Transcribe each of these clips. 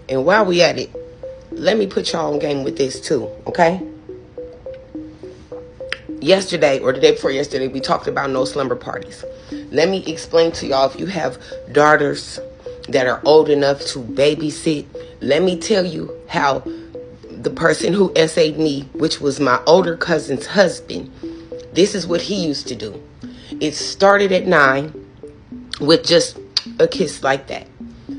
And while we at it, let me put y'all on game with this too, okay? Yesterday, or the day before yesterday, we talked about no slumber parties. Let me explain to y'all, if you have daughters that are old enough to babysit, let me tell you how the person who essayed me, which was my older cousin's husband, this is what he used to do. It started at 9 with just a kiss like that.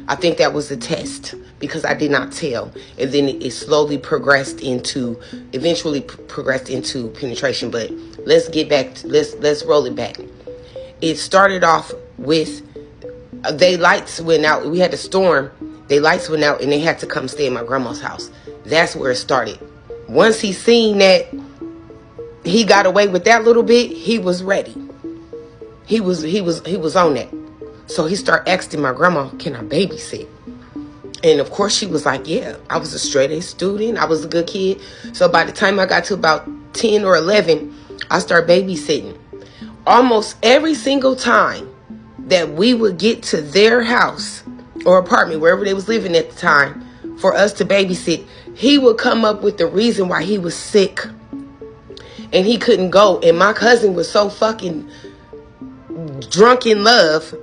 I think that was a test because I did not tell. And then it slowly eventually progressed into penetration. But let's get back, let's roll it back. It started off with, lights went out. We had a storm. Lights went out and they had to come stay in my grandma's house. That's where it started. Once he seen that he got away with that little bit, he was ready. He was on that. So he started asking my grandma, can I babysit? And of course she was like, yeah. I was a straight A student. I was a good kid. So by the time I got to about 10 or 11, I started babysitting. Almost every single time that we would get to their house or apartment, wherever they was living at the time, for us to babysit, he would come up with the reason why he was sick and he couldn't go. And my cousin was so fucking drunk in love,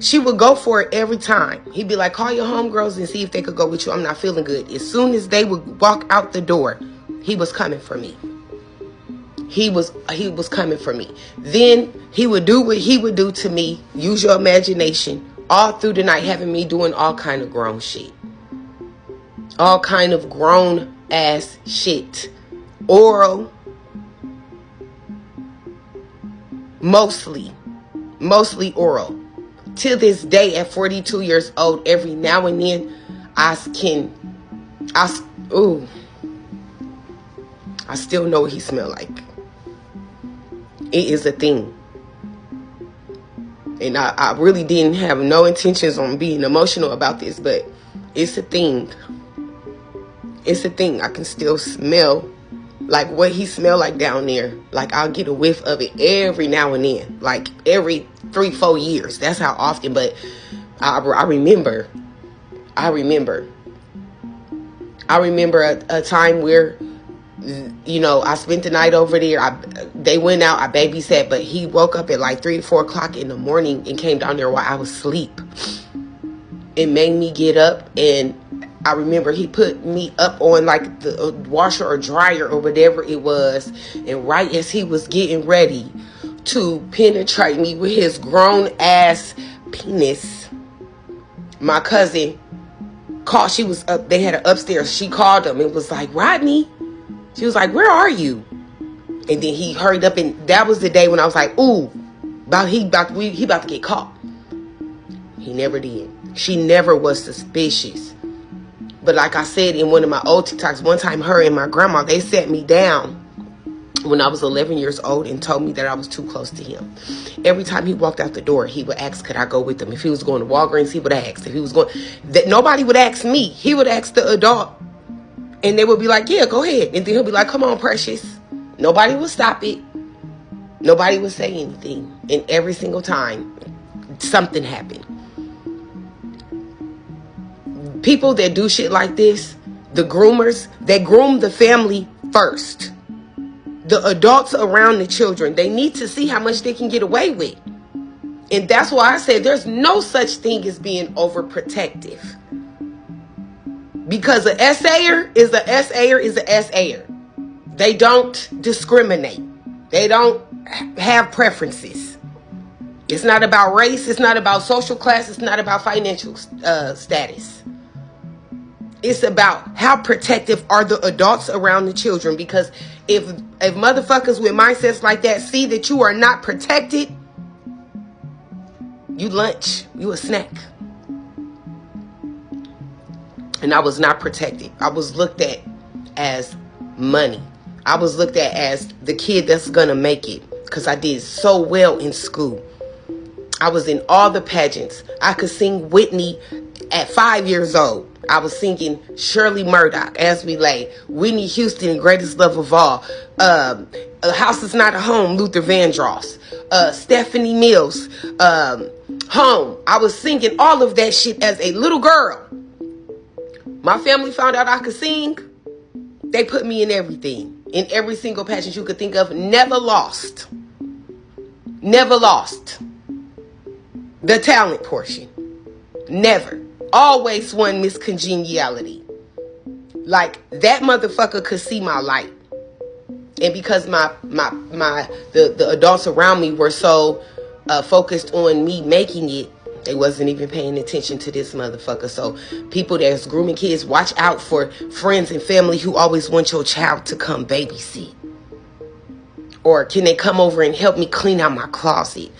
she would go for it every time. He'd be like, call your homegirls and see if they could go with you. I'm not feeling good. As soon as they would walk out the door, he was coming for me. He was coming for me. Then he would do what he would do to me. Use your imagination. All through the night, having me doing all kind of grown shit. All kind of grown ass shit. Oral. Mostly oral. To this day, at 42 years old, every now and then, I still know what he smelled like. It is a thing. And I really didn't have no intentions on being emotional about this, but it's a thing. It's a thing. I can still smell like what he smelled like down there. Like I'll get a whiff of it every now and then. Like every 3-4 years. That's how often. But I remember a time where, you know, I spent the night over there. They went out. I babysat, but he woke up at like 3 or 4 o'clock in the morning and came down there while I was asleep. It made me get up, and I remember he put me up on like the washer or dryer or whatever it was, and right as he was getting ready to penetrate me with his grown ass penis, my cousin called. She was up. They had an upstairs. She called him and was like, Rodney. She was like, where are you? And then he hurried up, and that was the day when I was like, ooh, he about to get caught. He never did. She never was suspicious. But like I said in one of my old TikToks, one time her and my grandma, they sat me down when I was 11 years old and told me that I was too close to him. Every time he walked out the door, he would ask, could I go with him? If he was going to Walgreens, he would ask. If he was going, that nobody would ask me. He would ask the adult. And they would be like, yeah, go ahead. And then he'll be like, come on, precious. Nobody would stop it. Nobody would say anything. And every single time, something happened. People that do shit like this, the groomers, they groom the family first. The adults around the children, they need to see how much they can get away with. And that's why I said there's no such thing as being overprotective. Because an SAer is a SAer is a SAer. They don't discriminate. They don't have preferences. It's not about race. It's not about social class. It's not about financial status. It's about how protective are the adults around the children. Because if motherfuckers with mindsets like that see that you are not protected, you lunch, you a snack. And I was not protected. I was looked at as money. I was looked at as the kid that's gonna make it. Because I did so well in school. I was in all the pageants. I could sing Whitney at 5 years old. I was singing Shirley Murdoch, As We Lay, Whitney Houston, Greatest Love of All, A House Is Not a Home, Luther Vandross, Stephanie Mills, Home. I was singing all of that shit as a little girl. My family found out I could sing. They put me in everything. In every single pageant you could think of. Never lost. Never lost the talent portion. Never. Always won Miss Congeniality. Like, that motherfucker could see my light. And because the adults around me were so focused on me making it, they wasn't even paying attention to this motherfucker. So people that's grooming kids, watch out for friends and family who always want your child to come babysit. Or can they come over and help me clean out my closet?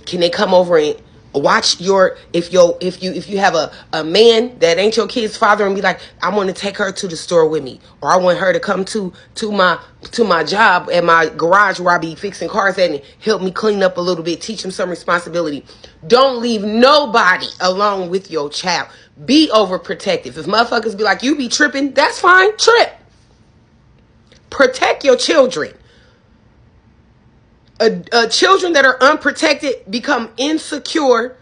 Can they come over and watch if you have a man that ain't your kid's father and be like, I want to take her to the store with me, or I want her to come to my job at my garage where I be fixing cars at and help me clean up a little bit, teach them some responsibility. Don't leave nobody alone with your child. Be overprotective. If motherfuckers be like, you be tripping, that's fine, trip. Protect your children. Children that are unprotected become insecure,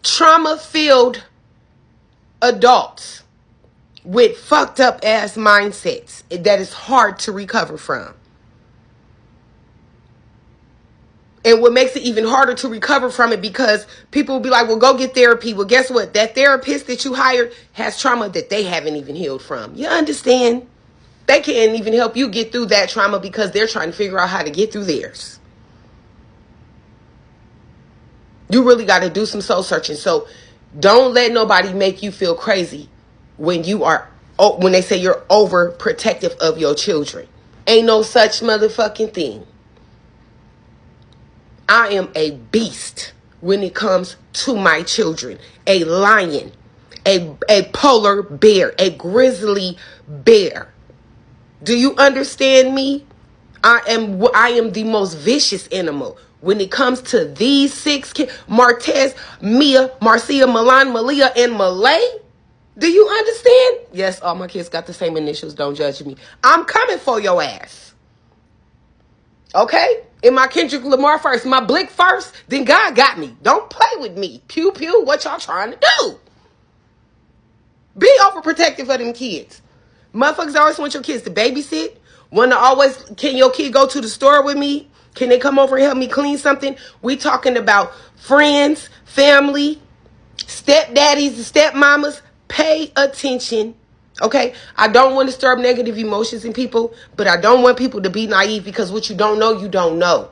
trauma-filled adults with fucked up ass mindsets that is hard to recover from. And what makes it even harder to recover from it, because people will be like, well, go get therapy. Well, guess what? That therapist that you hired has trauma that they haven't even healed from. You understand? They can't even help you get through that trauma because they're trying to figure out how to get through theirs. You really got to do some soul searching. So don't let nobody make you feel crazy when they say you're overprotective of your children. Ain't no such motherfucking thing. I am a beast when it comes to my children. A lion, a polar bear, a grizzly bear. Do you understand me? I am the most vicious animal. When it comes to these 6 kids, Martez, Mia, Marcia, Milan, Malia, and Malay, do you understand? Yes, all my kids got the same initials. Don't judge me. I'm coming for your ass. Okay? In my Kendrick Lamar first, my Blick first, then God got me. Don't play with me. Pew, pew, what y'all trying to do? Be overprotective of them kids. Motherfuckers always want your kids to babysit. Can your kid go to the store with me? Can they come over and help me clean something? We talking about friends, family, stepdaddies, stepmamas. Pay attention. Okay? I don't want to stir up negative emotions in people, but I don't want people to be naive, because what you don't know, you don't know.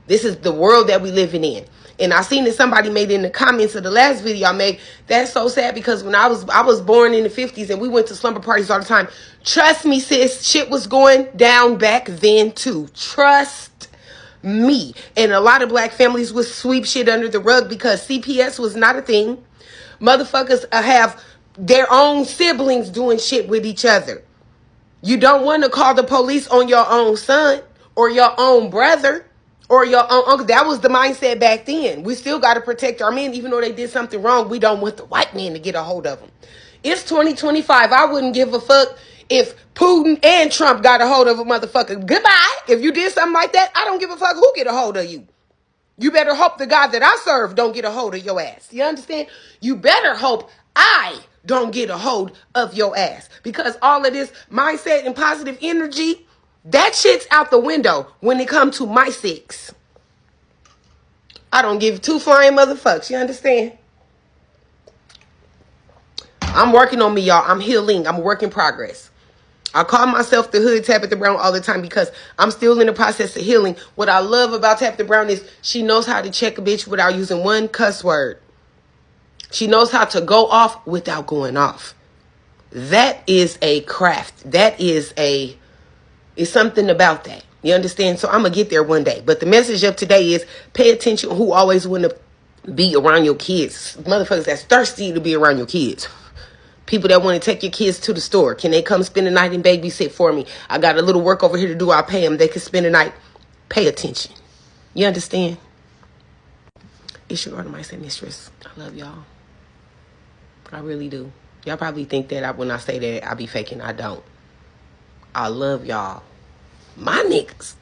This is the world that we living in. And I seen that somebody made in the comments of the last video I made, that's so sad, because when I was born in the 50s and we went to slumber parties all the time. Trust me, sis, shit was going down back then too. Trust me. And a lot of black families would sweep shit under the rug because CPS was not a thing. Motherfuckers have their own siblings doing shit with each other. You don't want to call the police on your own son or your own brother or your own uncle. That was the mindset back then. We still got to protect our men. Even though they did something wrong, we don't want the white man to get a hold of them. It's 2025. I wouldn't give a fuck if Putin and Trump got a hold of a motherfucker. Goodbye. If you did something like that, I don't give a fuck who get a hold of you. You better hope the God that I serve don't get a hold of your ass. You understand? You better hope I don't get a hold of your ass. Because all of this mindset and positive energy, that shit's out the window when it comes to my 6. I don't give 2 flying motherfucks. You understand? I'm working on me, y'all. I'm healing. I'm a work in progress. I call myself the hood Tabitha Brown all the time because I'm still in the process of healing. What I love about Tabitha Brown is she knows how to check a bitch without using one cuss word. She knows how to go off without going off. That is a craft. That is something about that. You understand? So I'm going to get there one day. But the message of today is pay attention who always want to be around your kids. Motherfuckers that's thirsty to be around your kids. People that want to take your kids to the store. Can they come spend the night and babysit for me? I got a little work over here to do. I'll pay them. They can spend the night. Pay attention. You understand? It's your girl, my mistress. I love y'all. I really do. Y'all probably think that when I say that, I be faking. I don't. I love y'all. My niggas.